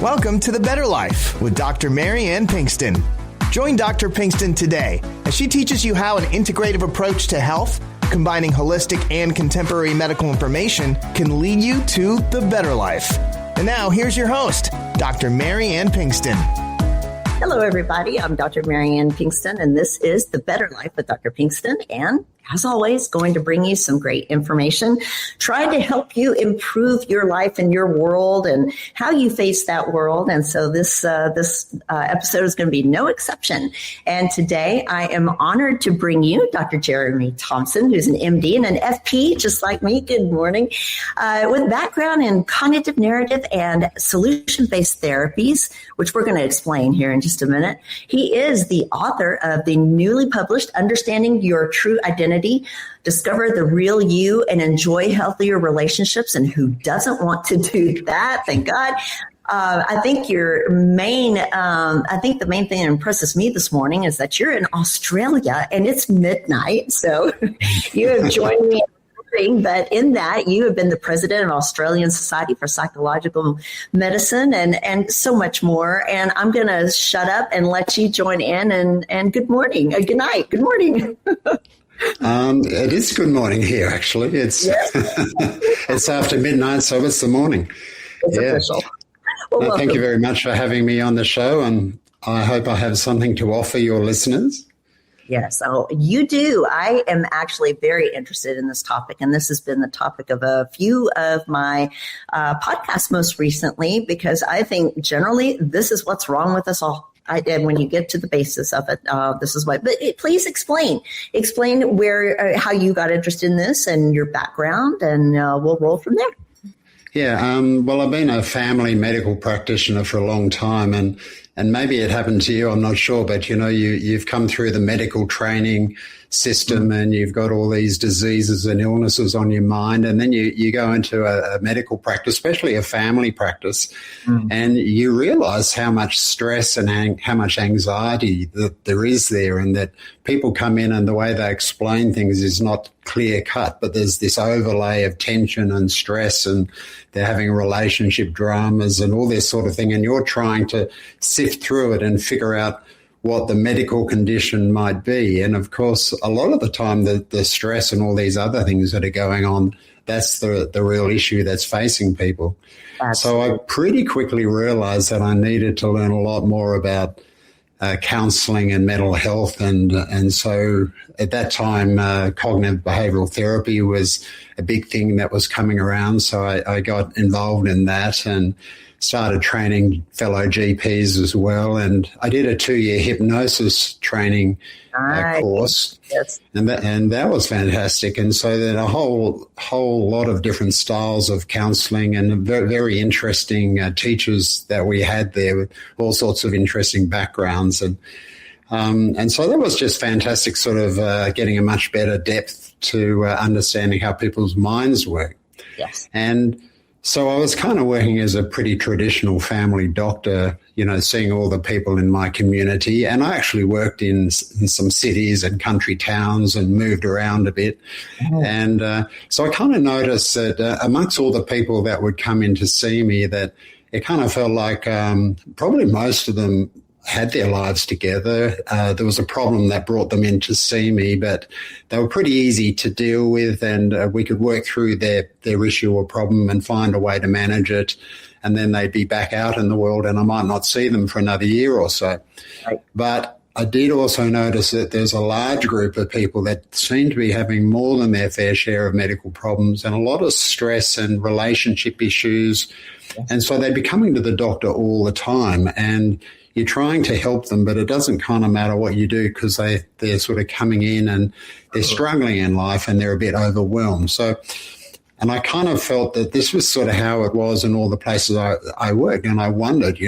Welcome to The Better Life with Dr. Mary Ann Pinkston. Join Dr. Pinkston today as she teaches you how an integrative approach to health, combining holistic and contemporary medical information, can lead you to the better life. And now, here's your host, Dr. Mary Ann Pinkston. Hello, everybody. I'm Dr. Mary Ann Pinkston, and this is The Better Life with Dr. Pinkston. And as always, going to bring you some great information, trying to help you improve your life and your world and how you face that world. And so this episode is going to be no exception. And today I am honored to bring you Dr. Jeremy Thompson, who's an MD and an FP, just like me. Good morning. With background in cognitive narrative and solution-based therapies, which we're going to explain here in just a minute. He is the author of the newly published Understanding Your True Identity, Discover the Real You and Enjoy Healthier Relationships. And who doesn't want to do that? Thank God. I think the main thing that impresses me this morning is that you're in Australia and it's midnight. So you have joined me. But in that, you have been the president of Australian Society for Psychological Medicine and so much more. And I'm going to shut up and let you join in. And good morning. Good night. Good morning. It is good morning here, actually. It's it's after midnight, so it's the morning. It's official. Well, thank you very much for having me on the show, and I hope I have something to offer your listeners. Yes, you do. I am actually very interested in this topic, and this has been the topic of a few of my podcasts most recently, because I think generally this is what's wrong with us all. And when you get to the basis of it, this is why. But please explain where, how you got interested in this and your background, and we'll roll from there. Yeah, well, I've been a family medical practitioner for a long time, and maybe it happened to you, I'm not sure, but, you've come through the medical training system and you've got all these diseases and illnesses on your mind, and then you go into a medical practice, especially a family practice, and you realize how much stress and how much anxiety that there is there, and that people come in and the way they explain things is not clear cut, but there's this overlay of tension and stress, and they're having relationship dramas and all this sort of thing, and you're trying to sift through it and figure out what the medical condition might be. And of course, a lot of the time, the stress and all these other things that are going on, that's the real issue that's facing people. Absolutely. So I pretty quickly realized that I needed to learn a lot more about counseling and mental health. And so at that time, cognitive behavioral therapy was a big thing that was coming around. So I got involved in that and started training fellow GPs as well. And I did a 2-year hypnosis training course. Yes. And that was fantastic. And so then a whole lot of different styles of counseling, and very, very interesting teachers that we had there with all sorts of interesting backgrounds. And so that was just fantastic, sort of getting a much better depth to understanding how people's minds work. Yes. And so I was kind of working as a pretty traditional family doctor, seeing all the people in my community. And I actually worked in some cities and country towns and moved around a bit. Mm-hmm. And so I kind of noticed that amongst all the people that would come in to see me, that it kind of felt like probably most of them had their lives together. There was a problem that brought them in to see me, but they were pretty easy to deal with, and we could work through their issue or problem and find a way to manage it. And then they'd be back out in the world, and I might not see them for another year or so. Right. But I did also notice that there's a large group of people that seem to be having more than their fair share of medical problems and a lot of stress and relationship issues. Yes. And so they'd be coming to the doctor all the time, and you're trying to help them, but it doesn't kind of matter what you do, because they're sort of coming in and they're struggling in life and they're a bit overwhelmed. And I kind of felt that this was sort of how it was in all the places I worked. And I wondered,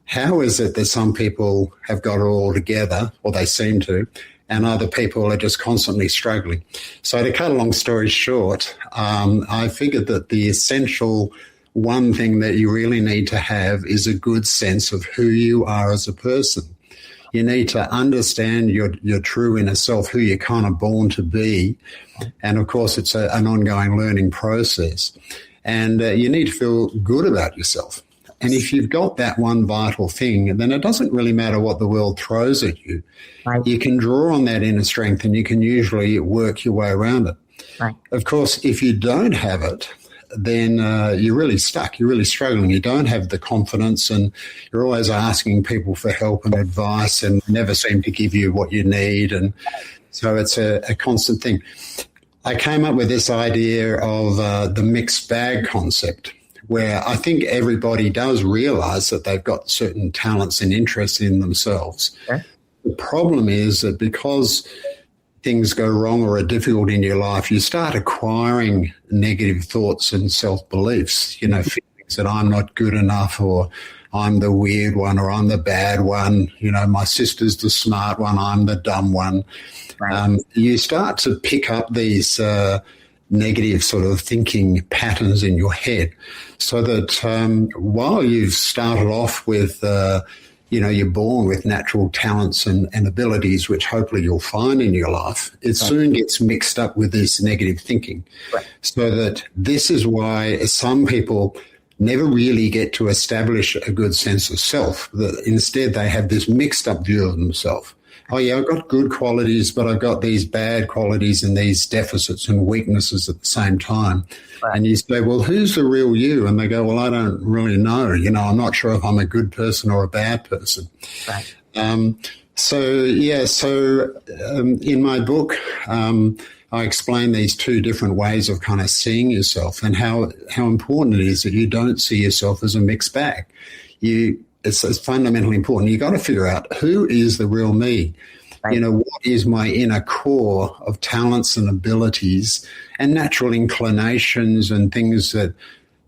how is it that some people have got it all together, or they seem to, and other people are just constantly struggling? So to cut a long story short, I figured that the essential one thing that you really need to have is a good sense of who you are as a person. You need to understand your true inner self, who you're kind of born to be. And, of course, it's an ongoing learning process. And you need to feel good about yourself. And if you've got that one vital thing, then it doesn't really matter what the world throws at you. Right. You can draw on that inner strength and you can usually work your way around it. Right. Of course, if you don't have it, then you're really stuck. You're really struggling. You don't have the confidence and you're always asking people for help and advice and never seem to give you what you need. And so it's a constant thing. I came up with this idea of the mixed bag concept, where I think everybody does realize that they've got certain talents and interests in themselves. Okay. The problem is that because things go wrong or are difficult in your life, you start acquiring negative thoughts and self-beliefs, feelings that I'm not good enough, or I'm the weird one, or I'm the bad one, my sister's the smart one, I'm the dumb one. Right. You start to pick up these negative sort of thinking patterns in your head, so that while you've started off with, you're born with natural talents and abilities, which hopefully you'll find in your life, it soon gets mixed up with this negative thinking. Right. So that this is why some people never really get to establish a good sense of self. That instead they have this mixed up view of themselves. Oh, yeah, I've got good qualities, but I've got these bad qualities and these deficits and weaknesses at the same time. Right. And you say, well, who's the real you? And they go, well, I don't really know. I'm not sure if I'm a good person or a bad person. Right. So in my book, I explain these two different ways of kind of seeing yourself and how important it is that you don't see yourself as a mixed bag. It's fundamentally important. You've got to figure out who is the real me. Right. What is my inner core of talents and abilities and natural inclinations and things that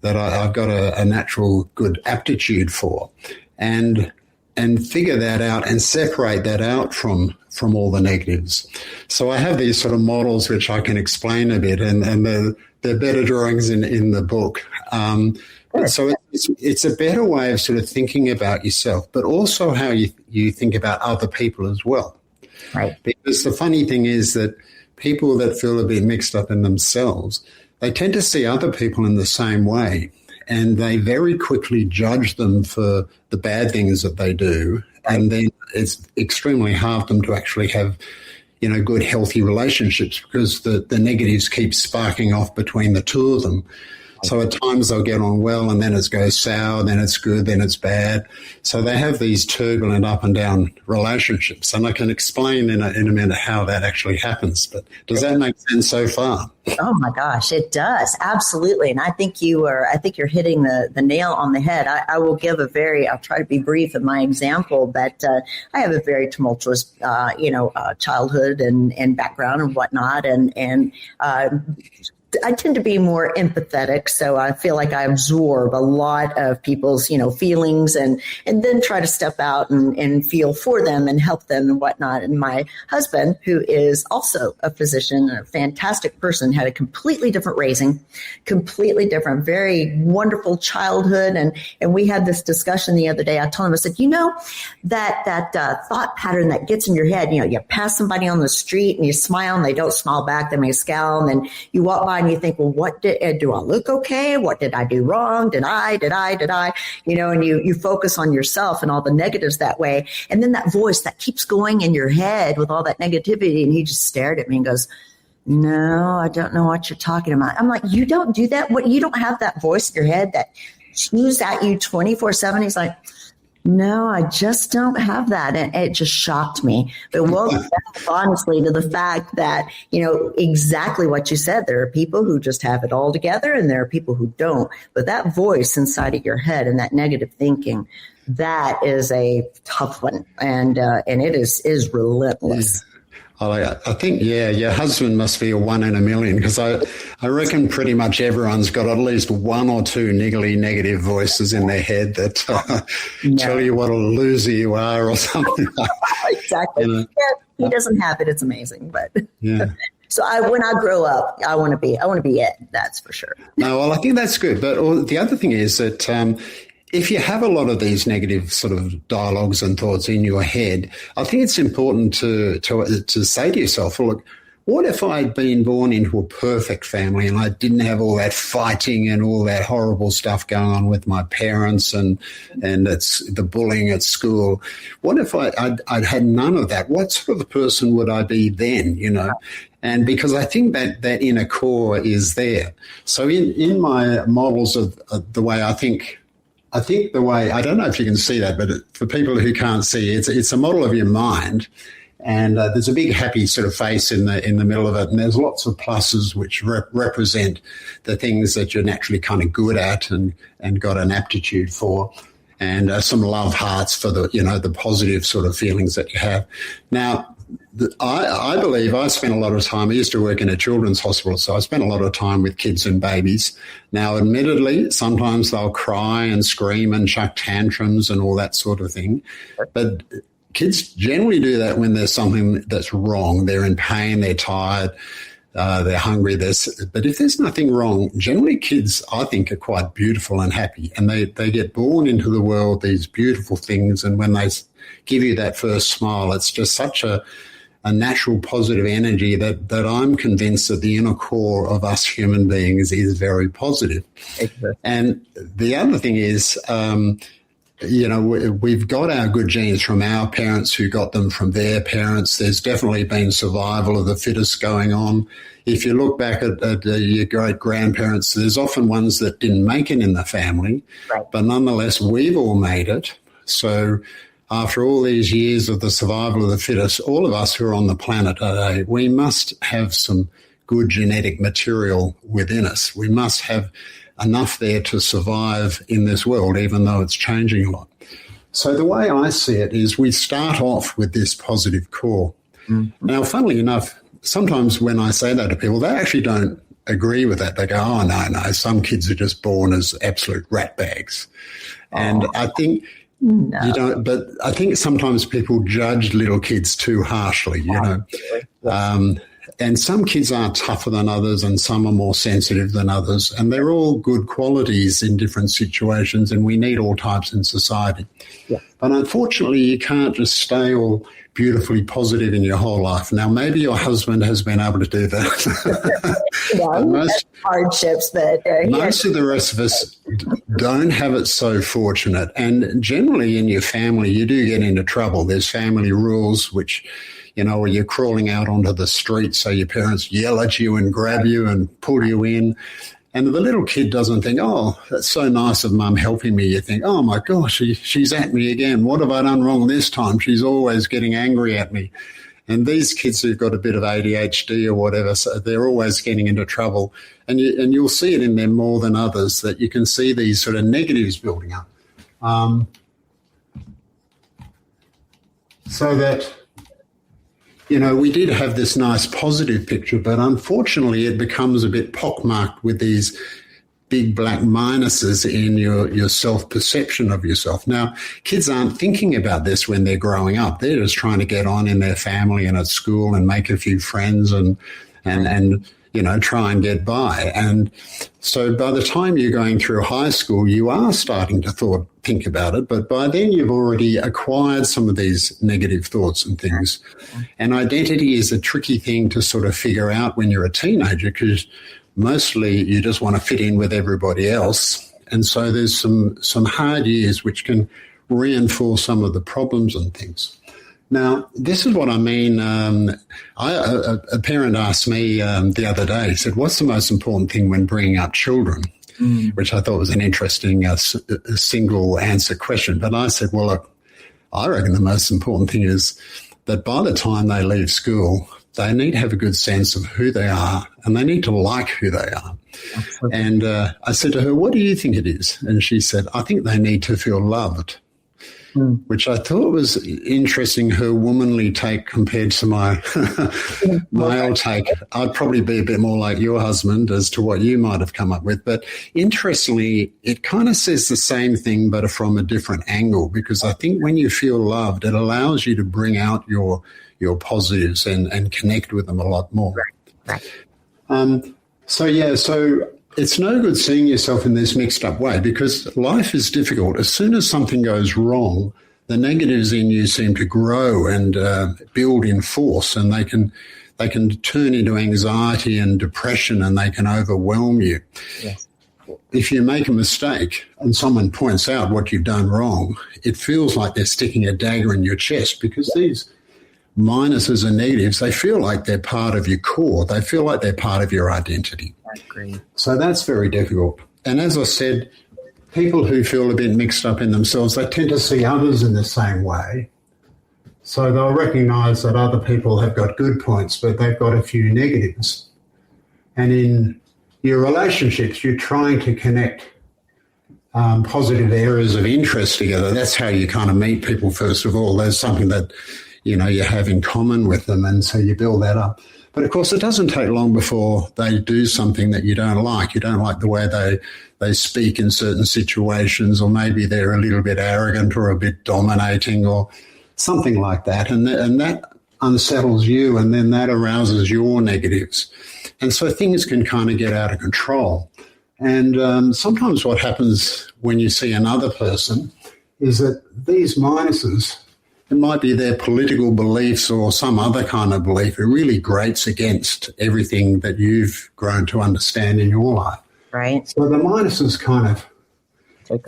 I've got a natural good aptitude for, and figure that out and separate that out from all the negatives. So I have these sort of models which I can explain a bit, and they're better drawings in the book. So it's a better way of sort of thinking about yourself, but also how you think about other people as well. Right. Because the funny thing is that people that feel a bit mixed up in themselves, they tend to see other people in the same way, and they very quickly judge them for the bad things that they do. Right. And then it's extremely hard for them to actually have, good, healthy relationships, because the negatives keep sparking off between the two of them. So at times they'll get on well and then it goes sour, then it's good, then it's bad. So they have these turbulent up and down relationships. And I can explain in a minute how that actually happens. But does that make sense so far? Oh my gosh, it does. Absolutely. And I think you're hitting the nail on the head. I will give I'll try to be brief in my example, but I have a very tumultuous, childhood and background and whatnot. And I tend to be more empathetic, so I feel like I absorb a lot of people's, feelings and then try to step out and feel for them and help them and whatnot. And my husband, who is also a physician, a fantastic person, had a completely different raising, completely different, very wonderful childhood. And we had this discussion the other day. I told him, I said, that thought pattern that gets in your head, you pass somebody on the street and you smile and they don't smile back, they may scowl, and then you walk by and you think, well, what do I look okay? What did I do wrong? Did I? And you focus on yourself and all the negatives that way. And then that voice that keeps going in your head with all that negativity. And he just stared at me and goes, no, I don't know what you're talking about. I'm like, you don't do that? What? You don't have that voice in your head that chews at you 24/7? He's like, no, I just don't have that. And it just shocked me. But well, honestly, to the fact that, exactly what you said, there are people who just have it all together and there are people who don't. But that voice inside of your head and that negative thinking, that is a tough one. And it is relentless. Yeah. I think, your husband must be a 1 in a million, because I reckon pretty much everyone's got at least one or two niggly negative voices in their head that tell you what a loser you are or something. Exactly. Yeah, he doesn't have it. It's amazing. But yeah. So when I grow up, I want to be it. That's for sure. No, well, I think that's good. But the other thing is that if you have a lot of these negative sort of dialogues and thoughts in your head, I think it's important to say to yourself, well, look, what if I'd been born into a perfect family and I didn't have all that fighting and all that horrible stuff going on with my parents and it's the bullying at school? What if I'd had none of that? What sort of a person would I be then, you know? And because I think that inner core is there. So in my models of the way I think the way, I don't know if you can see that, but for people who can't see, it's a model of your mind. And there's a big happy sort of face in the middle of it, and there's lots of pluses which represent the things that you're naturally kind of good at and got an aptitude for, and some love hearts for the positive sort of feelings that you have. Now, I believe I spent a lot of time. I used to work in a children's hospital, so I spent a lot of time with kids and babies. Now, admittedly, sometimes they'll cry and scream and chuck tantrums and all that sort of thing, but kids generally do that when there's something that's wrong. They're in pain, they're tired, they're hungry. But if there's nothing wrong, generally kids, I think, are quite beautiful and happy. And they get born into the world, these beautiful things. And when they give you that first smile, it's just such a natural positive energy that I'm convinced that the inner core of us human beings is very positive. Exactly. And the other thing is, we've got our good genes from our parents who got them from their parents. There's definitely been survival of the fittest going on. If you look back at your great-grandparents, there's often ones that didn't make it in the family, right. But nonetheless, we've all made it. So after all these years of the survival of the fittest, all of us who are on the planet today, we must have some good genetic material within us. We must have enough there to survive in this world, even though it's changing a lot. So the way I see it is we start off with this positive core. Mm-hmm. Now, funnily enough, sometimes when I say that to people, they actually don't agree with that. They go, oh, no, some kids are just born as absolute rat bags. And I think you don't, but I think sometimes people judge little kids too harshly, you know. And some kids are tougher than others and some are more sensitive than others. And they're all good qualities in different situations, and we need all types in society. Yeah. But unfortunately, you can't just stay all beautifully positive in your whole life. Now, maybe your husband has been able to do that. Most hardships, but most of the rest of us don't have it so fortunate. And generally in your family, you do get into trouble. There's family rules which, or you're crawling out onto the street, so your parents yell at you and grab you and pull you in. And the little kid doesn't think, oh, that's so nice of Mum helping me. You think, oh, my gosh, she's at me again. What have I done wrong this time? She's always getting angry at me. And these kids who've got a bit of ADHD or whatever, so they're always getting into trouble. And you'll see it in them more than others, that you can see these sort of negatives building up. So that, we did have this nice positive picture, but unfortunately it becomes a bit pockmarked with these big black minuses in your self-perception of yourself. Now, kids aren't thinking about this when they're growing up. They're just trying to get on in their family and at school and make a few friends and try and get by. And so by the time you're going through high school, you are starting to think about it, but by then you've already acquired some of these negative thoughts and things. And identity is a tricky thing to sort of figure out when you're a teenager, because mostly you just want to fit in with everybody else. And so there's some hard years which can reinforce some of the problems and things. Now, this is what I mean. A parent asked me the other day, he said, what's the most important thing when bringing up children? Which I thought was an interesting single answer question. But I said, well, look, I reckon the most important thing is that by the time they leave school, they need to have a good sense of who they are and they need to like who they are. Absolutely. And I said to her, what do you think it is? And she said, I think they need to feel loved. Which I thought was interesting, her womanly take compared to my male take. I'd probably be a bit more like your husband as to what you might have come up with. But interestingly, it kind of says the same thing but from a different angle, because I think when you feel loved, it allows you to bring out your positives and connect with them a lot more. Right. So it's no good seeing yourself in this mixed up way, because life is difficult. As soon as something goes wrong, the negatives in you seem to grow and build in force, and they they can turn into anxiety and depression, and they can overwhelm you. Yes. If you make a mistake and someone points out what you've done wrong, it feels like they're sticking a dagger in your chest, because these minuses and negatives, they feel like they're part of your core. They feel like they're part of your identity. I agree. So that's very difficult. And as I said, people who feel a bit mixed up in themselves, they tend to see others in the same way. So they'll recognise that other people have got good points, but they've got a few negatives. And in your relationships, you're trying to connect positive areas of interest together. That's how you kind of meet people, first of all. There's something that, you have in common with them, and so you build that up. But, of course, it doesn't take long before they do something that you don't like. You don't like the way they speak in certain situations, or maybe they're a little bit arrogant or a bit dominating or something like that. And that unsettles you, and then that arouses your negatives. And so things can kind of get out of control. And sometimes what happens when you see another person is that these minuses, it might be their political beliefs or some other kind of belief, it really grates against everything that you've grown to understand in your life. Right. So the minuses kind of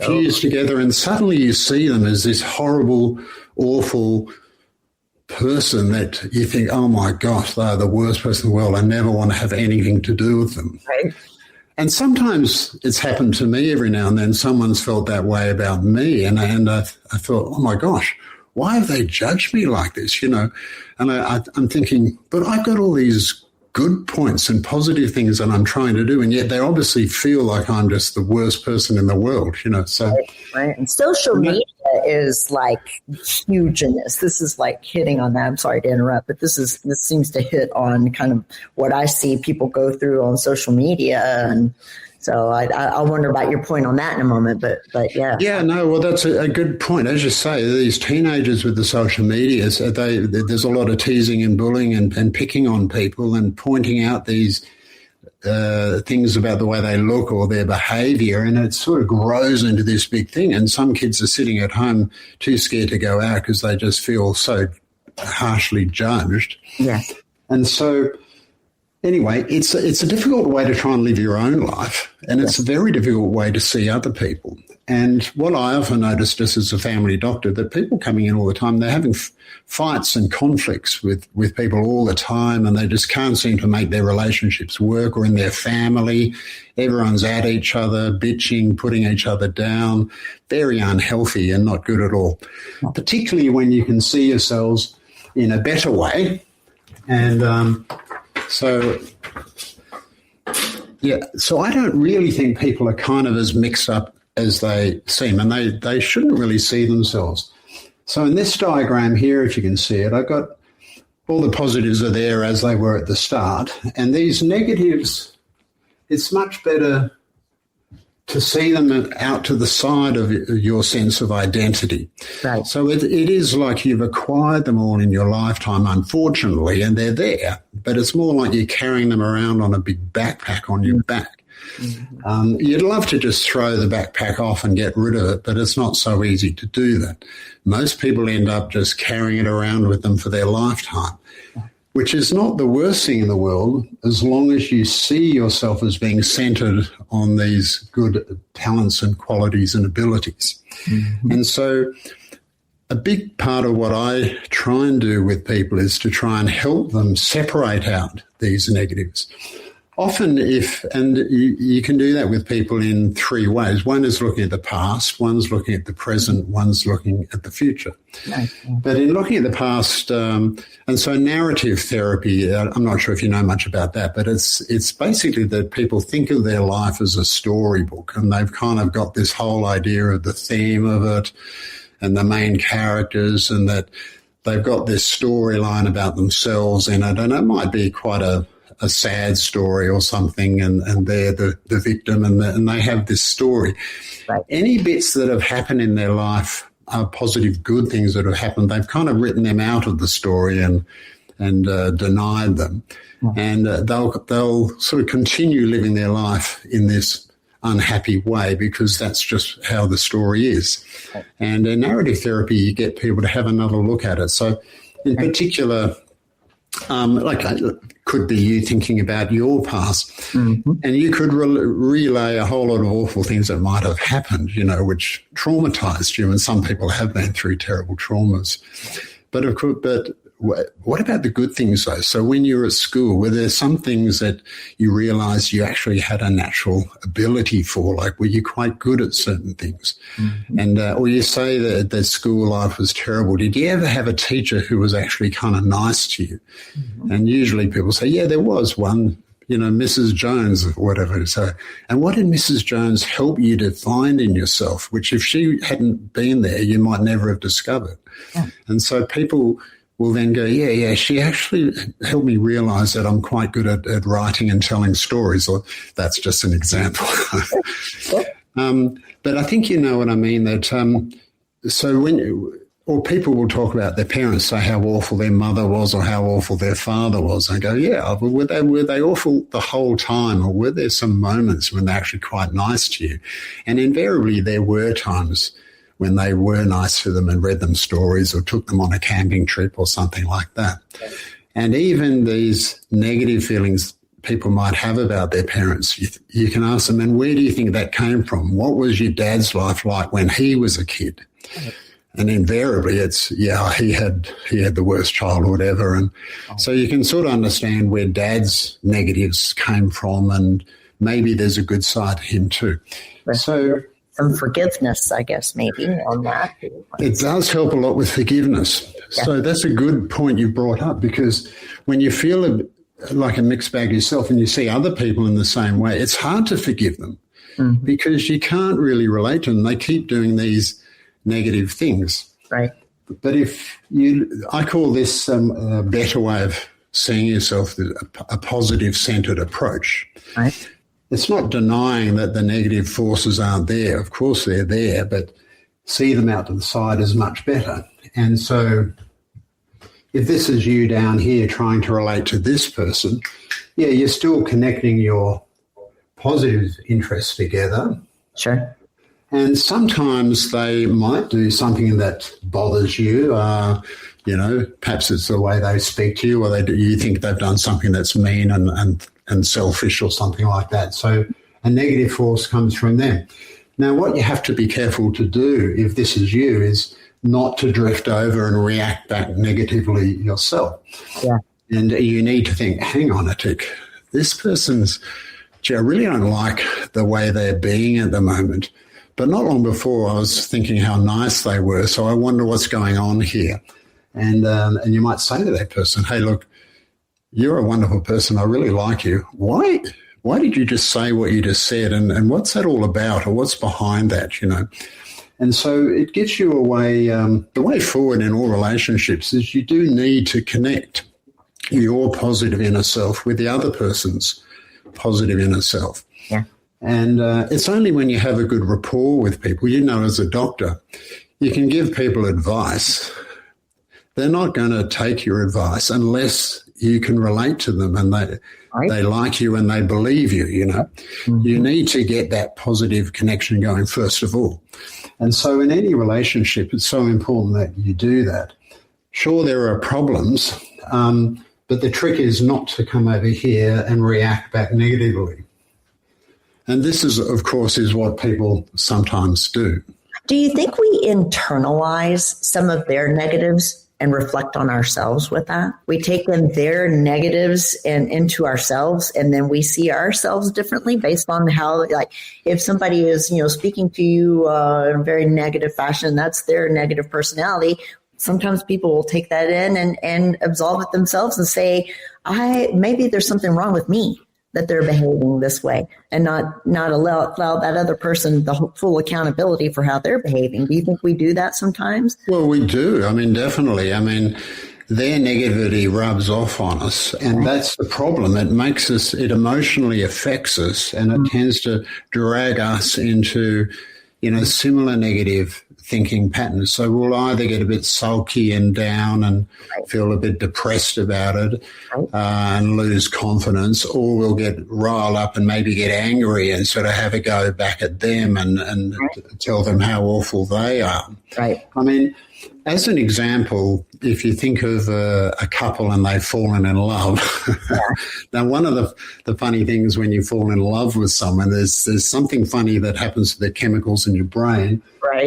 fuse together, and suddenly you see them as this horrible, awful person that you think, oh my gosh, they're the worst person in the world. I never want to have anything to do with them. Right. And sometimes it's happened to me every now and then. Someone's felt that way about me, and I thought, oh my gosh, why have they judged me like this, And I'm thinking, but I've got all these good points and positive things that I'm trying to do, and yet they obviously feel like I'm just the worst person in the world, So, right. And social media is like huge in this. This is like hitting on that. I'm sorry to interrupt, but this seems to hit on kind of what I see people go through on social media, and so I wonder about your point on that in a moment, but yeah. Yeah, no, well, that's a good point. As you say, these teenagers with the social media, there's a lot of teasing and bullying and picking on people and pointing out these things about the way they look or their behaviour, and it sort of grows into this big thing. And some kids are sitting at home too scared to go out because they just feel so harshly judged. Yeah. And so, anyway, it's a difficult way to try and live your own life, and it's a very difficult way to see other people. And what I often notice just as a family doctor, that people coming in all the time, they're having fights and conflicts with people all the time, and they just can't seem to make their relationships work, or in their family. Everyone's at each other, bitching, putting each other down, very unhealthy and not good at all, particularly when you can see yourselves in a better way. And so I don't really think people are kind of as mixed up as they seem, and they shouldn't really see themselves. So in this diagram here, if you can see it, I've got all the positives are there as they were at the start, and these negatives, it's much better to see them out to the side of your sense of identity. Right. So it is like you've acquired them all in your lifetime, unfortunately, and they're there, but it's more like you're carrying them around on a big backpack on your back. Mm-hmm. You'd love to just throw the backpack off and get rid of it, but it's not so easy to do that. Most people end up just carrying it around with them for their lifetime, which is not the worst thing in the world, as long as you see yourself as being centered on these good talents and qualities and abilities. Mm-hmm. And so a big part of what I try and do with people is to try and help them separate out these negatives. Often you can do that with people in three ways. One is looking at the past, one's looking at the present, one's looking at the future. Okay. But in looking at the past, and so narrative therapy, I'm not sure if you know much about that, but it's basically that people think of their life as a storybook, and they've kind of got this whole idea of the theme of it and the main characters, and that they've got this storyline about themselves in it, and it might be quite a sad story or something, and they're the victim, and they have this story. Right. Any bits that have happened in their life are positive, good things that have happened. They've kind of written them out of the story and denied them. Mm-hmm. And they'll sort of continue living their life in this unhappy way because that's just how the story is. Right. And in narrative therapy, you get people to have another look at it. So in particular, Could be you thinking about your past, and you could relay a whole lot of awful things that might have happened, which traumatized you. And some people have been through terrible traumas. But of course, what about the good things though? So when you were at school, were there some things that you realized you actually had a natural ability for? Like, were you quite good at certain things? And, or you say that school life was terrible. Did you ever have a teacher who was actually kind of nice to you? And usually people say, yeah, there was one, Mrs. Jones or whatever. So, and what did Mrs. Jones help you to find in yourself, which if she hadn't been there, you might never have discovered? Yeah. And so people will then go, yeah, she actually helped me realize that I'm quite good at writing and telling stories, or that's just an example. But I think you know what I mean, that so or people will talk about their parents, say how awful their mother was or how awful their father was, and go, yeah, but were they awful the whole time, or were there some moments when they're actually quite nice to you? And invariably there were times when they were nice to them and read them stories or took them on a camping trip or something like that. Okay. And even these negative feelings people might have about their parents, you can ask them, and where do you think that came from? What was your dad's life like when he was a kid? Okay. And invariably it's, he had the worst childhood ever. And so you can sort of understand where dad's negatives came from, and maybe there's a good side to him too. Right. So some forgiveness, I guess, maybe on that. It does help a lot with forgiveness. Yeah. So that's a good point you brought up, because when you feel like a mixed bag yourself and you see other people in the same way, it's hard to forgive them because you can't really relate to them. They keep doing these negative things. Right. But I call this a better way of seeing yourself, a positive-centered approach. Right. It's not denying that the negative forces aren't there. Of course they're there, but see them out to the side is much better. And so if this is you down here trying to relate to this person, yeah, you're still connecting your positive interests together. Sure. And sometimes they might do something that bothers you. Perhaps it's the way they speak to you, or you think they've done something that's mean and selfish or something like that. So a negative force comes from them. Now, what you have to be careful to do, if this is you, is not to drift over and react back negatively yourself. Yeah. And you need to think, hang on a tick, this person's, I really don't like the way they're being at the moment. But not long before, I was thinking how nice they were, so I wonder what's going on here. And you might say to that person, hey, look, you're a wonderful person. I really like you. Why did you just say what you just said? And what's that all about, or what's behind that, And so it gives you a way, the way forward in all relationships is you do need to connect your positive inner self with the other person's positive inner self. Yeah. And it's only when you have a good rapport with people, as a doctor, you can give people advice. They're not going to take your advice unless you can relate to them and they like you and they believe you, You need to get that positive connection going first of all. And so in any relationship, it's so important that you do that. Sure, there are problems, but the trick is not to come over here and react back negatively. And this is, of course, is what people sometimes do. Do you think we internalize some of their negatives and reflect on ourselves with that? We take in their negatives and into ourselves, and then we see ourselves differently based on how, like, if somebody is, speaking to you in a very negative fashion, that's their negative personality. Sometimes people will take that in and absolve it themselves and say, maybe there's something wrong with me that they're behaving this way, and not allow that other person the full accountability for how they're behaving. Do you think we do that sometimes? Well, we do. Definitely. Their negativity rubs off on us, and that's the problem. It emotionally affects us, and it tends to drag us into, similar negative thinking patterns. So we'll either get a bit sulky and down and feel a bit depressed about it and lose confidence, or we'll get riled up and maybe get angry and sort of have a go back at them and tell them how awful they are. Right. I mean, as an example, if you think of a couple and they've fallen in love, now one of the funny things when you fall in love with someone, there's something funny that happens to the chemicals in your brain,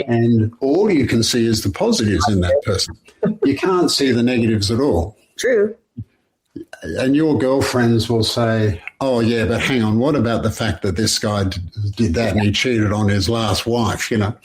and all you can see is the positives in that person. You can't see the negatives at all. True. And your girlfriends will say, oh, yeah, but hang on, what about the fact that this guy did that and he cheated on his last wife, you know?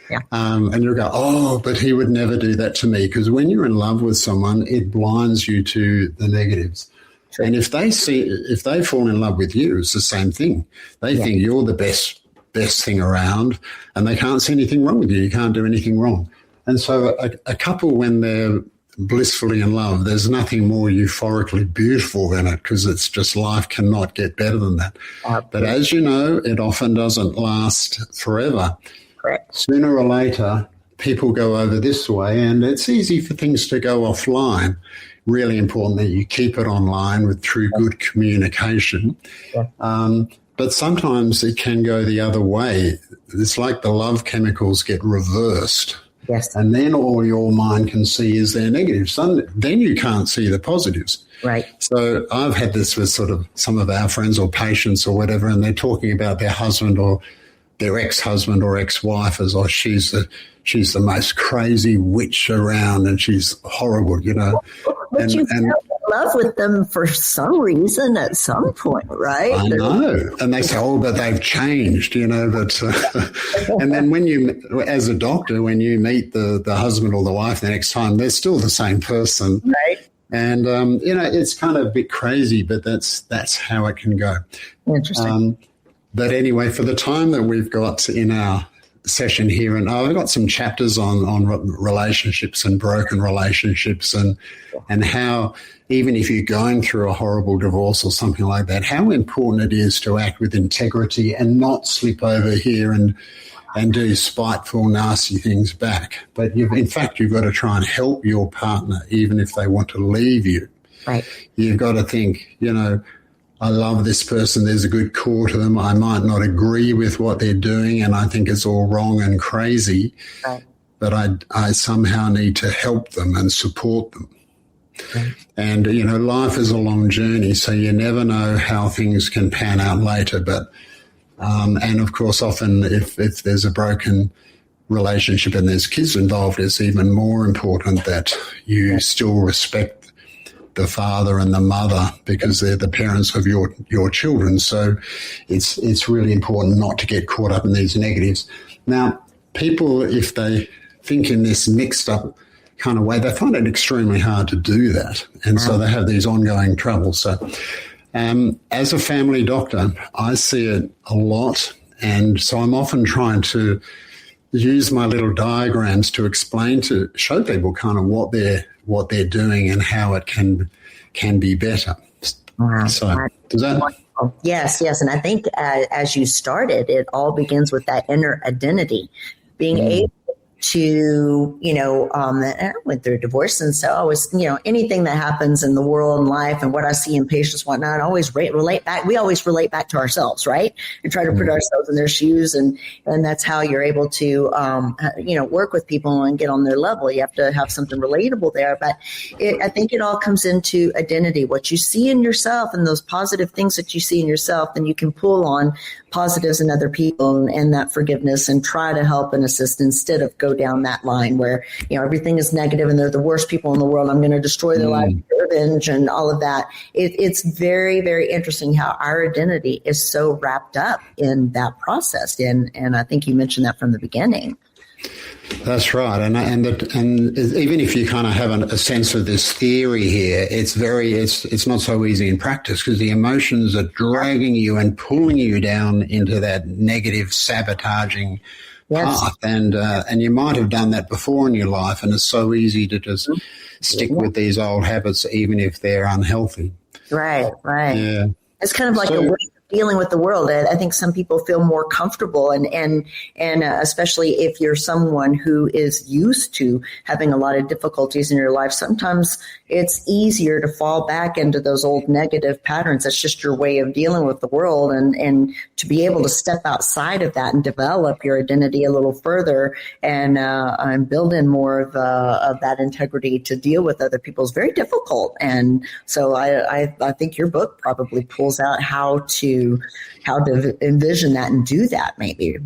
Yeah. And you'll go, oh, but he would never do that to me. Because when you're in love with someone, it blinds you to the negatives. True. And if they fall in love with you, it's the same thing. They think you're the best thing around, and they can't see anything wrong with you. You can't do anything wrong. And so a couple, when they're blissfully in love, there's nothing more euphorically beautiful than it, because it's just life cannot get better than that. But as you know, it often doesn't last forever. Correct. Sooner or later, people go over this way, and it's easy for things to go offline. Really important that you keep it online through good communication. Yeah. But sometimes it can go the other way. It's like the love chemicals get reversed. Yes. And then all your mind can see is their negatives. Then you can't see the positives. Right. So I've had this with sort of some of our friends or patients or whatever, and they're talking about their husband or their ex-husband or ex-wife as, oh, she's the most crazy witch around and she's horrible, you know. But you fell in love with them for some reason at some point, right? I know. And they say, oh, but they've changed, you know. But and then when you, as a doctor, when you meet the husband or the wife the next time, they're still the same person. Right. And, you know, it's kind of a bit crazy, but that's how it can go. Interesting. But anyway, for the time that we've got in our session here, and I've got some chapters on relationships and broken relationships and how, even if you're going through a horrible divorce or something like that, how important it is to act with integrity and not slip over here and do spiteful, nasty things back. But in fact, you've got to try and help your partner, even if they want to leave you. Right. You've got to think, you know, I love this person. There's a good core to them. I might not agree with what they're doing, and I think it's all wrong and crazy, right, but I somehow need to help them and support them. Right. And, you know, life is a long journey, so you never know how things can pan out later. But and, of course, often if there's a broken relationship and there's kids involved, it's even more important that you still respect the father and the mother, because they're the parents of your children. So it's really important not to get caught up in these negatives. Now, people, if they think in this mixed up kind of way, they find it extremely hard to do that. And so they have these ongoing troubles. So as a family doctor, I see it a lot. And so I'm often trying to use my little diagrams to show people kind of what they're doing and how it can be better. Wow. So does that? Yes. And I think as you started, it all begins with that inner identity, being able to, you know, I went through a divorce, and so I was, you know, anything that happens in the world and life and what I see in patients, whatnot, I always relate back. We always relate back to ourselves, right? And try to put ourselves in their shoes, and that's how you're able to, you know, work with people and get on their level. You have to have something relatable there, but I think it all comes into identity. What you see in yourself and those positive things that you see in yourself, then you can pull on positives in other people and that forgiveness and try to help and assist instead of go down that line where, you know, everything is negative and they're the worst people in the world. I'm going to destroy their life, revenge, and all of that. It's very, very interesting how our identity is so wrapped up in that process. And I think you mentioned that from the beginning. That's right, and even if you kind of have a sense of this theory here, it's not so easy in practice, because the emotions are dragging you and pulling you down into that negative, sabotaging path, and you might have done that before in your life, and it's so easy to just stick with these old habits, even if they're unhealthy. Right. Yeah, it's kind of like a way of dealing with the world. I think some people feel more comfortable, and especially if you're someone who is used to having a lot of difficulties in your life, sometimes it's easier to fall back into those old negative patterns. That's just your way of dealing with the world, and to be able to step outside of that and develop your identity a little further and build in more of that integrity to deal with other people is very difficult. And so I think your book probably pulls out how to envision that and do that, maybe.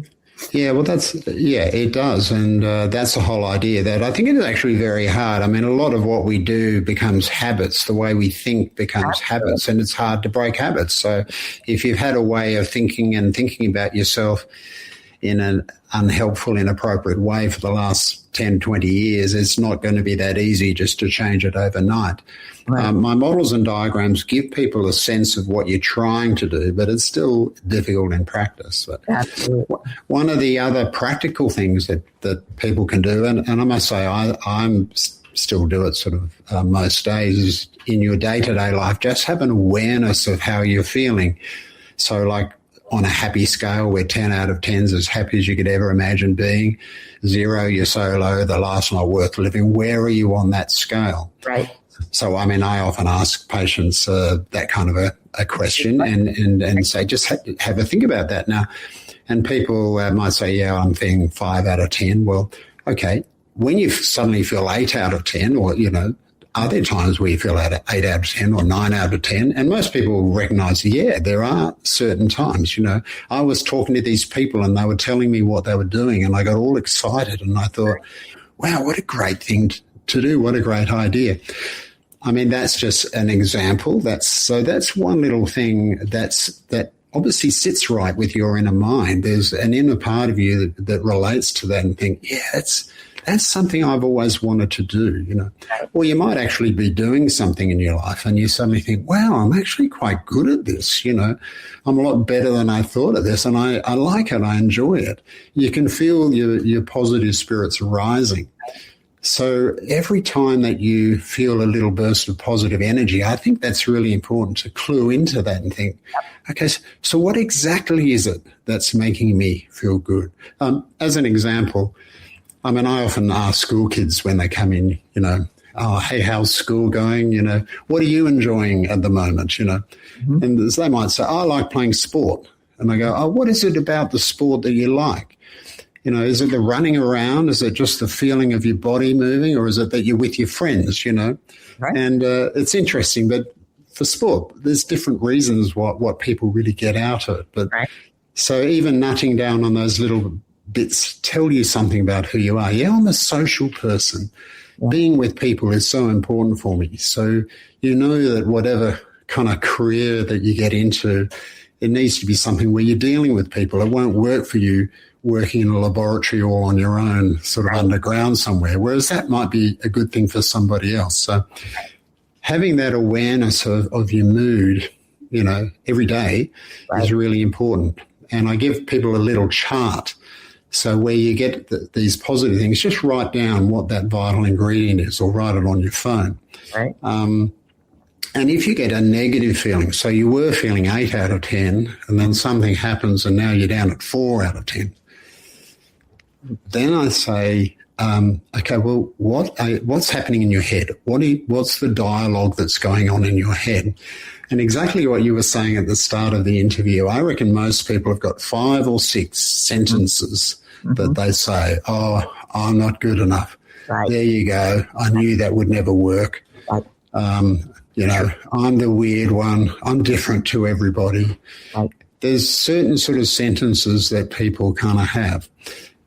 Yeah, well, it does. And that's the whole idea, that I think it is actually very hard. I mean, a lot of what we do becomes habits. The way we think becomes habits, and it's hard to break habits. So if you've had a way of thinking about yourself in an unhelpful, inappropriate way for the last 10, 20 years, it's not going to be that easy just to change it overnight. Right. My models and diagrams give people a sense of what you're trying to do, but it's still difficult in practice. But absolutely. One of the other practical things that people can do, and I must say I'm still do it sort of most days, is in your day-to-day life, just have an awareness of how you're feeling. So like, on a happy scale, where 10 out of 10 is as happy as you could ever imagine being, 0, you're so low, the life's not worth living. Where are you on that scale? Right. So, I mean, I often ask patients that kind of a question and say, just have a think about that now. And people might say, yeah, I'm feeling 5 out of 10. Well, okay, when you suddenly feel 8 out of 10, or, are there times where you feel 8 out of 10 or 9 out of 10? And most people will recognize, yeah, there are certain times. I was talking to these people and they were telling me what they were doing, and I got all excited and I thought, wow, what a great thing to do. What a great idea. I mean, that's just an example. That's one little thing that obviously sits right with your inner mind. There's an inner part of you that relates to that and think, yeah, that's something I've always wanted to do, Or you might actually be doing something in your life and you suddenly think, wow, I'm actually quite good at this, I'm a lot better than I thought of this, and I like it, I enjoy it. You can feel your positive spirits rising. So every time that you feel a little burst of positive energy, I think that's really important to clue into that and think, okay, so what exactly is it that's making me feel good? As an example, I mean, I often ask school kids when they come in, oh, hey, how's school going? What are you enjoying at the moment? Mm-hmm. And they might say, oh, I like playing sport. And I go, oh, what is it about the sport that you like? Is it the running around? Is it just the feeling of your body moving? Or is it that you're with your friends, Right. And it's interesting, but for sport, there's different reasons what people really get out of it. But right. So even nutting down on those little bits tell you something about who you are. Yeah, I'm a social person. Yeah. Being with people is so important for me. So that whatever kind of career that you get into, it needs to be something where you're dealing with people. It won't work for you working in a laboratory or on your own sort of underground somewhere, whereas that might be a good thing for somebody else. So having that awareness of your mood, every day is really important. And I give people a little chart. So where you get these positive things, just write down what that vital ingredient is, or write it on your phone. Right. And if you get a negative feeling, so you were feeling 8 out of 10, and then something happens and now you're down at 4 out of 10, then I say, okay, well, what's happening in your head? What's the dialogue that's going on in your head? And exactly what you were saying at the start of the interview, I reckon most people have got 5 or 6 sentences that they say, oh, I'm not good enough. Right. There you go. I knew that would never work. Right. I'm the weird one. I'm different to everybody. Right. There's certain sort of sentences that people kind of have.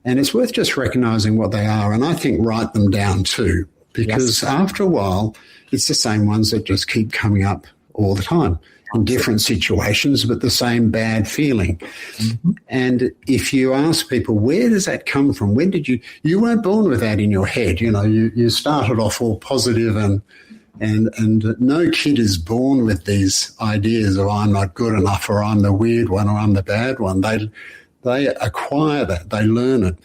And it's worth just recognizing what they are. And I think write them down too, because after a while, it's the same ones that just keep coming up all the time in different situations, but the same bad feeling. Mm-hmm. And if you ask people, where does that come from? When did you weren't born with that in your head. You started off all positive and no kid is born with these ideas of I'm not good enough, or I'm the weird one, or I'm the bad one. They acquire that. They learn it.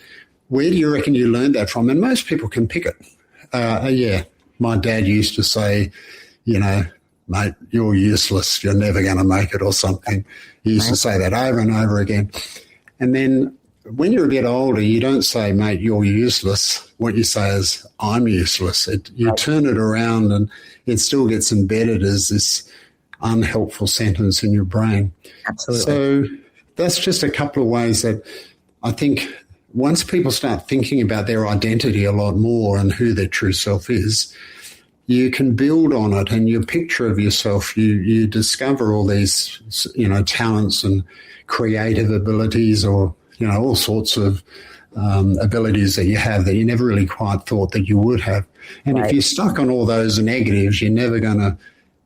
Where do you reckon you learned that from? And most people can pick it. My dad used to say, mate, you're useless, you're never going to make it or something. You used to say that over and over again. And then when you're a bit older, you don't say, mate, you're useless. What you say is, I'm useless. You turn it around and it still gets embedded as this unhelpful sentence in your brain. Absolutely. So that's just a couple of ways that I think once people start thinking about their identity a lot more and who their true self is, you can build on it, and your picture of yourself, you discover all these, talents and creative abilities, or, all sorts of abilities that you have that you never really quite thought that you would have. And if you're stuck on all those negatives, you're never going to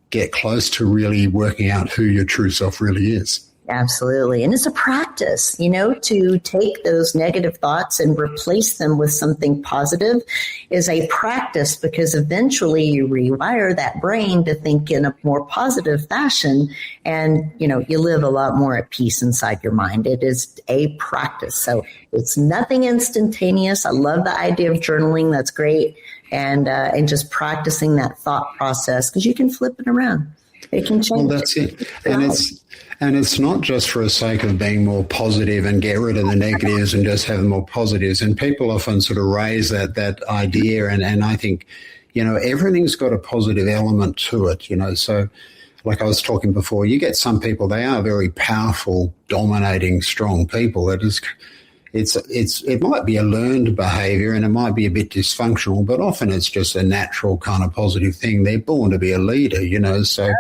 get close to really working out who your true self really is. Absolutely. And it's a practice, to take those negative thoughts and replace them with something positive is a practice, because eventually you rewire that brain to think in a more positive fashion, and, you live a lot more at peace inside your mind. It is a practice. So it's nothing instantaneous. I love the idea of journaling. That's great. And just practicing that thought process, because you can flip it around. It can change. Well, that's it. And it's not just for the sake of being more positive and get rid of the negatives and just have more positives. And people often sort of raise that idea. And I think, everything's got a positive element to it, So like I was talking before, you get some people, they are very powerful, dominating, strong people. It might be a learned behaviour and it might be a bit dysfunctional, but often it's just a natural kind of positive thing. They're born to be a leader, So,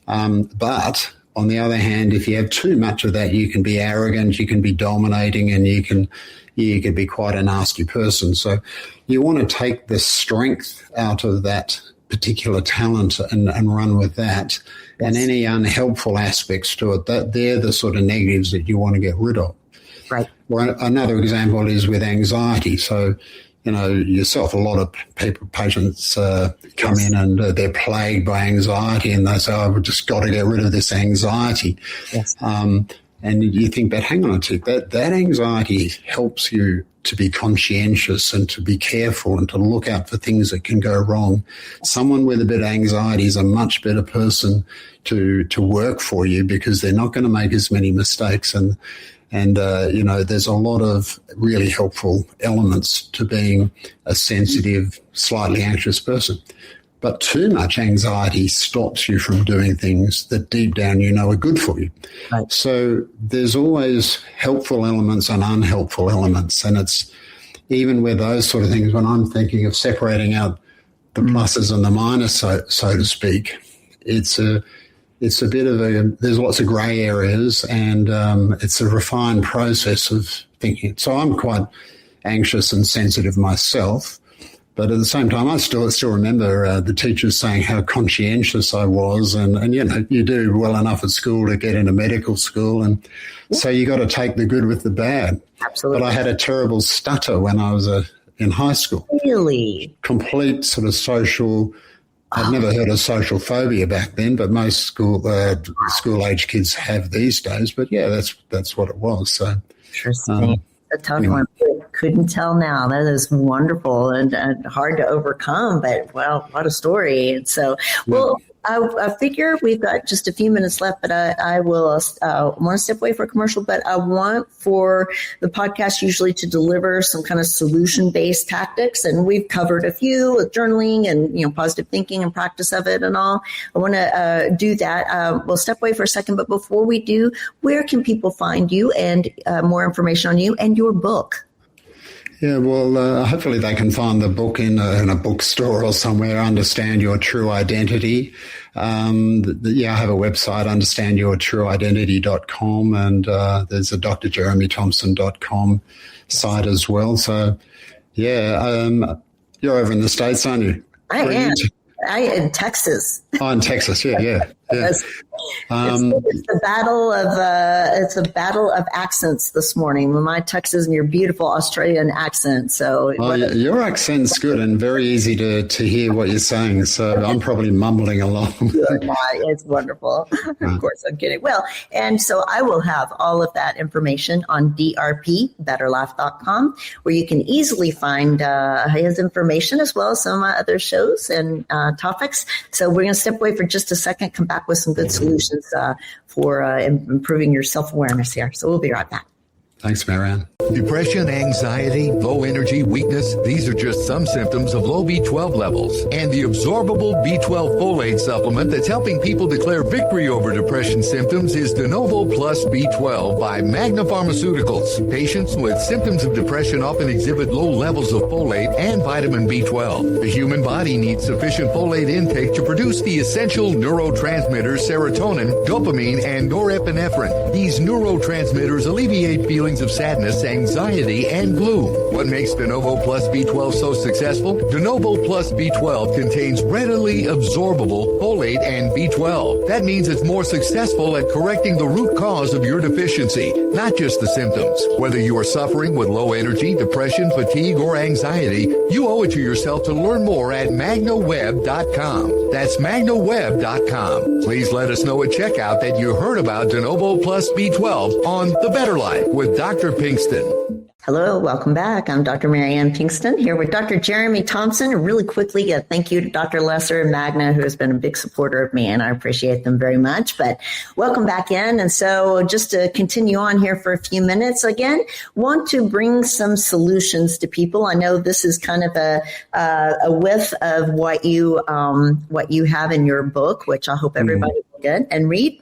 but on the other hand, if you have too much of that, you can be arrogant, you can be dominating, and you can be quite a nasty person. So you want to take the strength out of that particular talent and run with that. Yes. And any unhelpful aspects to it, they're the sort of negatives that you want to get rid of. Right. Well, another example is with anxiety. So, yourself, a lot of patients come in and they're plagued by anxiety, and they say, I've just got to get rid of this anxiety. Yes. And you think, but hang on a tick, that anxiety helps you to be conscientious and to be careful and to look out for things that can go wrong. Someone with a bit of anxiety is a much better person to work for you, because they're not going to make as many mistakes. And there's a lot of really helpful elements to being a sensitive, slightly anxious person. But too much anxiety stops you from doing things that deep down are good for you. Right. So there's always helpful elements and unhelpful elements. And it's even with those sort of things, when I'm thinking of separating out the pluses and the minuses, so to speak, it's a bit of there's lots of grey areas, and it's a refined process of thinking. So I'm quite anxious and sensitive myself, but at the same time, I still remember the teachers saying how conscientious I was, and you do well enough at school to get into medical school, and so you got to take the good with the bad. Absolutely. But I had a terrible stutter when I was in high school. Really? Complete sort of social. I'd never heard of social phobia back then, but most school-age kids have these days. But yeah, that's what it was. So interesting. A tough one. Couldn't tell now. That is wonderful and hard to overcome. But well, what a story! And so, I figure we've got just a few minutes left, but I will want to step away for a commercial, but I want for the podcast usually to deliver some kind of solution-based tactics, and we've covered a few with journaling and, positive thinking and practice of it and all. I want to do that. We'll step away for a second, but before we do, where can people find you and more information on you and your book? Yeah, well, hopefully they can find the book in a bookstore or somewhere, Understand Your True Identity. I have a website, understandyourtrueidentity.com, and there's a drjeremythompson.com site as well. So, you're over in the States, aren't you? I am. I in Texas. Oh, in Texas, yeah. It's a battle of accents this morning. My Texas and your beautiful Australian accent. So your accent's good and very easy to hear what you're saying. So I'm probably mumbling along. It's wonderful. Of course, I'm kidding. Well, and so I will have all of that information on drpbetterlife.com, where you can easily find his information as well as some other shows and topics. So we're going to step away for just a second, come back with some good solutions for improving your self-awareness here. So we'll be right back. Thanks, Marianne. Depression, anxiety, low energy, weakness, these are just some symptoms of low B12 levels. And the absorbable B12 folate supplement that's helping people declare victory over depression symptoms is De Novo Plus B12 by Magna Pharmaceuticals. Patients with symptoms of depression often exhibit low levels of folate and vitamin B12. The human body needs sufficient folate intake to produce the essential neurotransmitters serotonin, dopamine, and norepinephrine. These neurotransmitters alleviate feelings of sadness, anxiety, and gloom. What makes De Novo Plus B12 so successful? De Novo Plus B12 contains readily absorbable folate and B12. That means it's more successful at correcting the root cause of your deficiency, not just the symptoms. Whether you are suffering with low energy, depression, fatigue, or anxiety, you owe it to yourself to learn more at magnaweb.com. That's magnaweb.com. Please let us know at checkout that you heard about De Novo Plus B12 on The Better Life with Dr. Pinkston. Hello, welcome back. I'm Dr. Marianne Pinkston here with Dr. Jeremy Thompson. Really quickly, thank you to Dr. Lesser and Magna, who has been a big supporter of me, and I appreciate them very much. But welcome back in. And so just to continue on here for a few minutes, again, want to bring some solutions to people. I know this is kind of a whiff of what you have in your book, which I hope everybody will get and read.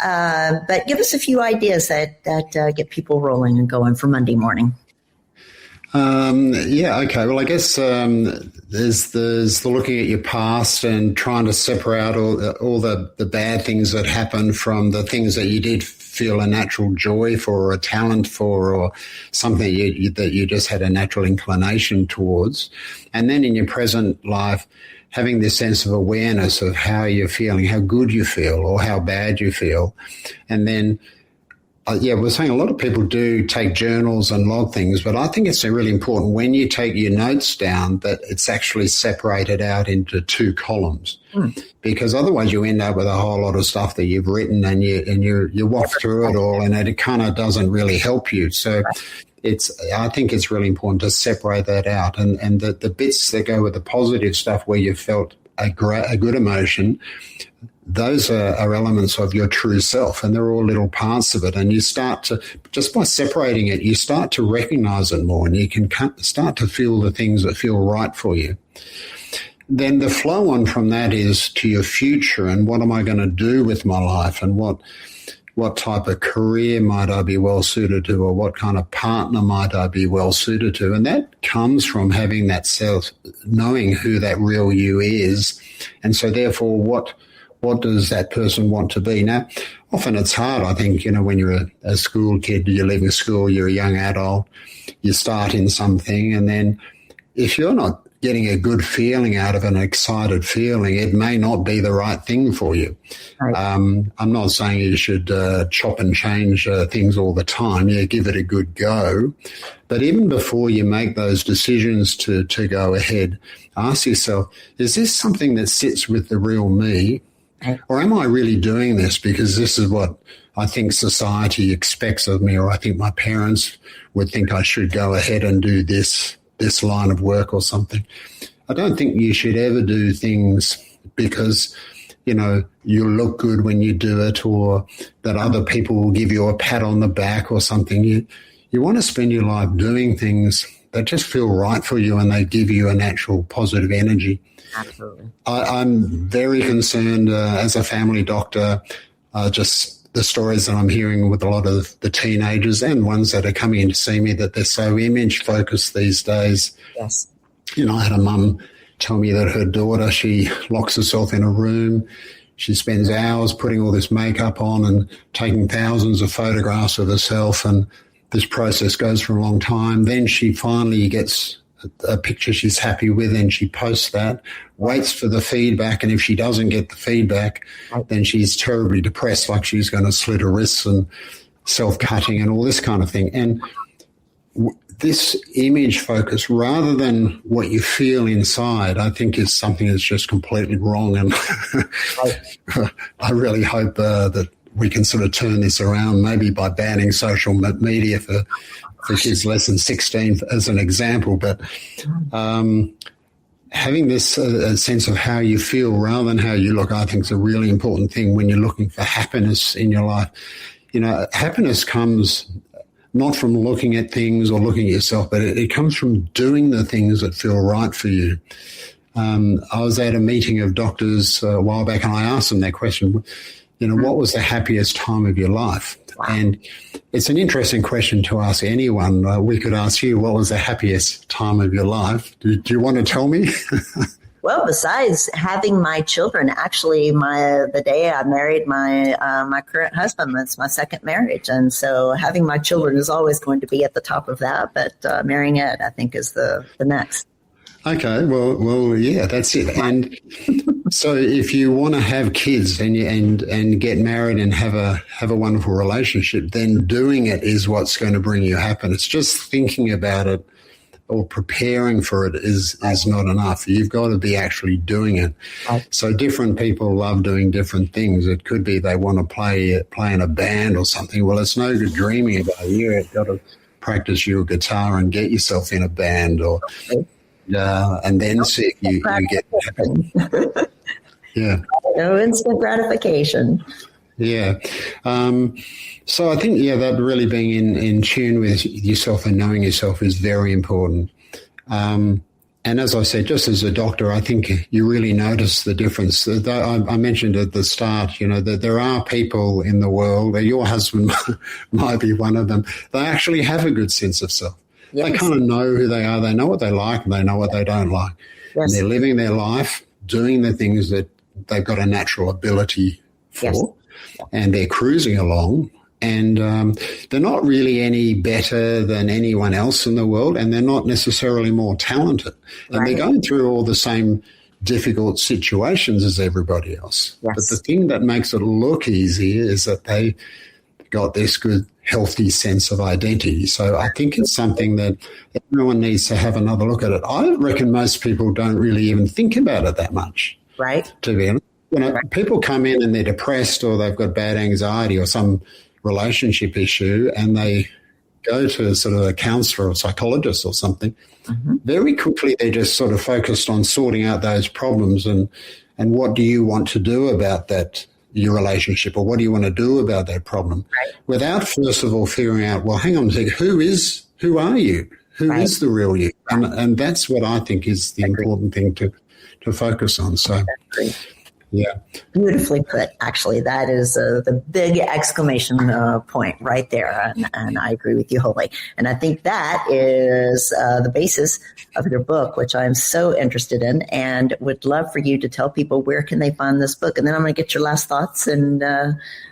But give us a few ideas that get people rolling and going for Monday morning. Okay. Well, I guess there's the looking at your past and trying to separate all the bad things that happened from the things that you did feel a natural joy for, or a talent for, or something that you just had a natural inclination towards. And then in your present life, having this sense of awareness of how you're feeling, how good you feel or how bad you feel. And then we're saying a lot of people do take journals and log things, but I think it's really important when you take your notes down that it's actually separated out into two columns, because otherwise you end up with a whole lot of stuff that you've written and you walk through it all and it kind of doesn't really help you. So I think it's really important to separate that out, and the bits that go with the positive stuff where you felt a good emotion, those are elements of your true self, and they're all little parts of it. And you start to, just by separating it, you start to recognize it more, and you can start to feel the things that feel right for you. Then the flow on from that is to your future, and what am I going to do with my life, and what type of career might I be well suited to, or what kind of partner might I be well suited to. And that comes from having that self, knowing who that real you is. And so therefore, what does that person want to be? Now, often it's hard, I think, when you're a school kid, you're leaving school, you're a young adult, you start in something, and then if you're not getting a good feeling out of an excited feeling, it may not be the right thing for you. Right. I'm not saying you should chop and change things all the time. Yeah, give it a good go. But even before you make those decisions to go ahead, ask yourself, is this something that sits with the real me? Or am I really doing this because this is what I think society expects of me, or I think my parents would think I should go ahead and do this line of work or something? I don't think you should ever do things because, you look good when you do it, or that other people will give you a pat on the back or something. You want to spend your life doing things that just feel right for you and they give you a natural positive energy. Absolutely. I'm very concerned as a family doctor, just the stories that I'm hearing with a lot of the teenagers and ones that are coming in to see me, that they're so image focused these days. Yes. I had a mum tell me that her daughter, she locks herself in a room. She spends hours putting all this makeup on and taking thousands of photographs of herself, and this process goes for a long time. Then she finally gets a picture she's happy with, and she posts that, waits for the feedback, and if she doesn't get the feedback, then she's terribly depressed, like she's going to slit her wrists and self-cutting and all this kind of thing. And this image focus, rather than what you feel inside, I think is something that's just completely wrong. And I really hope that we can sort of turn this around, maybe by banning social media for kids less than 16 as an example. But having this sense of how you feel rather than how you look, I think is a really important thing when you're looking for happiness in your life. You know, happiness comes not from looking at things or looking at yourself, but it comes from doing the things that feel right for you. I was at a meeting of doctors a while back, and I asked them that question, you know, what was the happiest time of your life? Wow. And it's an interesting question to ask anyone. We could ask you, what was the happiest time of your life? Do you want to tell me? Well, besides having my children, actually, the day I married my current husband, that's my second marriage. And so having my children is always going to be at the top of that. But marrying Ed, I think, is the next. Okay, well, yeah, that's it. And so if you want to have kids and get married and have a wonderful relationship, then doing it is what's going to bring you happiness. Just thinking about it or preparing for it is not enough. You've got to be actually doing it. So different people love doing different things. It could be they want to play in a band or something. Well, it's no good dreaming about it. You've got to practice your guitar and get yourself in a band, or and then see if you get happy. Yeah. No instant gratification. Yeah. So I think, that really being in tune with yourself and knowing yourself is very important. And as I said, just as a doctor, I think you really notice the difference. I mentioned at the start, that there are people in the world, your husband might be one of them, they actually have a good sense of self. Yes. They kind of know who they are. They know what they like and they know what they don't like. Yes. And they're living their life, doing the things that they've got a natural ability for. Yes. And they're cruising along, and they're not really any better than anyone else in the world, and they're not necessarily more talented. And They're going through all the same difficult situations as everybody else. Yes. But the thing that makes it look easier is that they got this good, healthy sense of identity. So I think it's something that everyone needs to have another look at it. I reckon most people don't really even think about it that much. Right. To be honest. People come in and they're depressed or they've got bad anxiety or some relationship issue, and they go to sort of a counselor or psychologist or something. Mm-hmm. Very quickly, they're just sort of focused on sorting out those problems and what do you want to do about that, your relationship, or what do you want to do about that problem, without first of all figuring out, well, hang on a second, who are you? Who is the real you? And that's what I think is the important thing to focus on. So. Yeah. Beautifully put, actually. That is the big exclamation point right there. And I agree with you wholly. And I think that is the basis of your book, which I'm so interested in, and would love for you to tell people where can they find this book. And then I'm going to get your last thoughts, and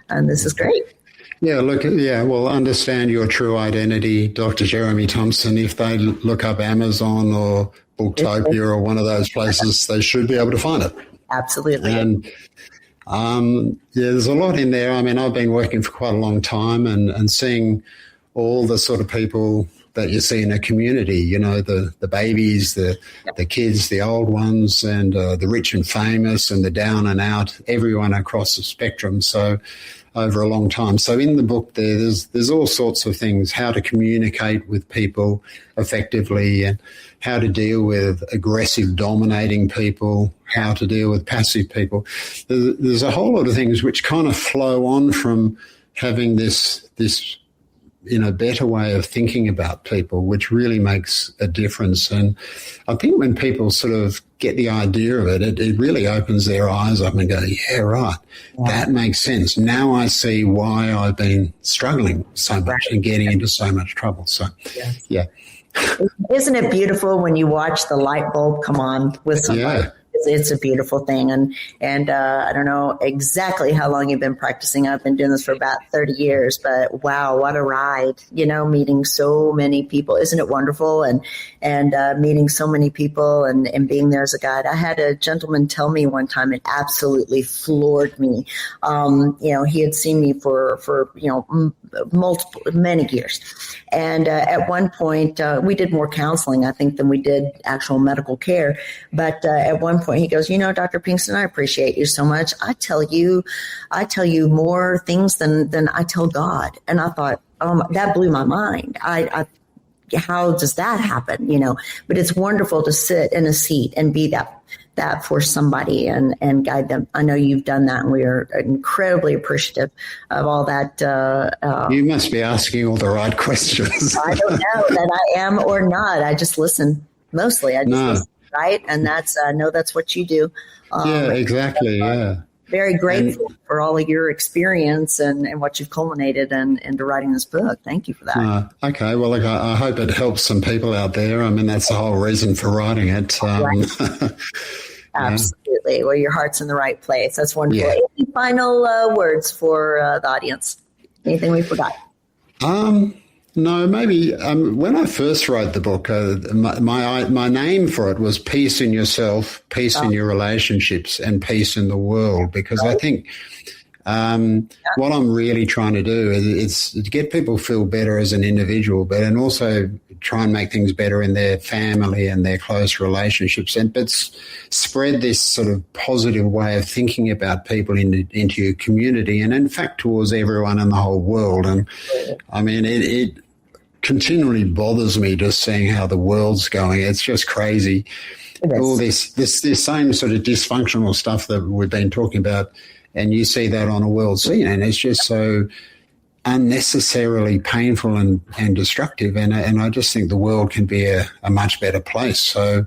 this is great. Yeah, well, Understand Your True Identity, Dr. Jeremy Thompson. If they look up Amazon or Booktopia or one of those places, they should be able to find it. Absolutely. And there's a lot in there. I mean, I've been working for quite a long time and seeing all the sort of people that you see in a community, the babies, the kids, the old ones, and the rich and famous and the down and out, everyone across the spectrum. So over a long time. So in the book there's all sorts of things, how to communicate with people effectively and how to deal with aggressive, dominating people, how to deal with passive people. There's a whole lot of things which kind of flow on from having this better way of thinking about people, which really makes a difference. And I think when people sort of get the idea of it, it really opens their eyes up and go, yeah, right, that makes sense. Now I see why I've been struggling so much and getting into so much trouble. So, yeah. Isn't it beautiful when you watch the light bulb come on with somebody? Yeah. It's a beautiful thing. And I don't know exactly how long you've been practicing. I've been doing this for about 30 years, but wow, what a ride, meeting so many people. Isn't it wonderful? And meeting so many people and being there as a guide. I had a gentleman tell me one time, it absolutely floored me. He had seen me for many years. And at one point, we did more counseling, I think, than we did actual medical care. But at one point he goes, Dr. Pinkston, I appreciate you so much. I tell you more things than I tell God. And I thought, that blew my mind. How does that happen? But it's wonderful to sit in a seat and be that for somebody and guide them. I know you've done that, and we are incredibly appreciative of all that. You must be asking all the right questions. I don't know that I am or not. I just listen. Mostly, I just listen, right? And I know that's what you do. Yeah, exactly. Yeah. Very grateful for all of your experience and what you've culminated into writing this book. Thank you for that. Okay. Well, look, I hope it helps some people out there. I mean, that's the whole reason for writing it. Right. Absolutely. Well, your heart's in the right place. That's wonderful. Yeah. Any final words for the audience? Anything we forgot? No, maybe when I first wrote the book, my name for it was Peace in Yourself, Peace in Your Relationships, and Peace in the World, because I think what I'm really trying to do is to get people feel better as an individual, and also try and make things better in their family and their close relationships, but spread this sort of positive way of thinking about people into your community and, in fact, towards everyone in the whole world. And, I mean, it continually bothers me just seeing how the world's going. It's just crazy. All this same sort of dysfunctional stuff that we've been talking about, and you see that on a world scene, and it's just so unnecessarily painful and destructive. And I just think the world can be a much better place. So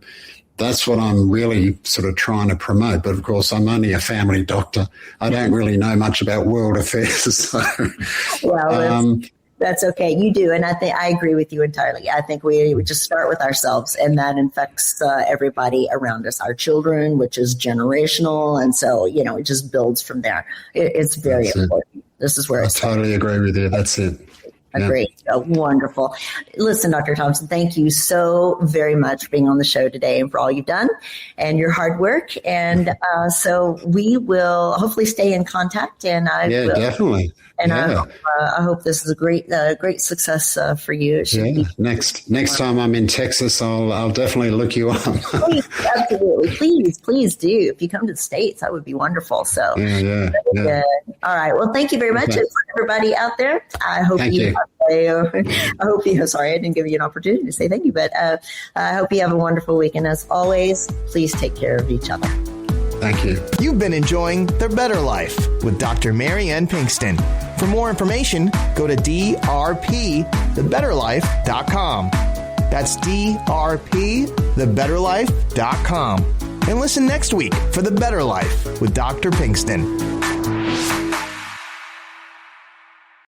that's what I'm really sort of trying to promote. But, of course, I'm only a family doctor. I don't really know much about world affairs. So, well, that's okay. You do. And I agree with you entirely. I think we would just start with ourselves, and that infects everybody around us, our children, which is generational. And so, it just builds from there. It's very important. This is where I totally agree with you. That's it. Great. Oh, wonderful. Listen, Dr. Thompson, thank you so very much for being on the show today and for all you've done and your hard work. And so we will hopefully stay in contact. And definitely. And I hope this is a great success for you. Next time I'm in Texas, I'll definitely look you up. Please, absolutely. Please do. If you come to the States, that would be wonderful. So, yeah. All right. Well, thank you very much. Okay. And for everybody out there, I hope sorry, I didn't give you an opportunity to say thank you, but I hope you have a wonderful week. And as always, please take care of each other. Thank you. You've been enjoying The Better Life with Dr. Mary Ann Pinkston. For more information, go to drpthebetterlife.com. That's drpthebetterlife.com. And listen next week for The Better Life with Dr. Pinkston.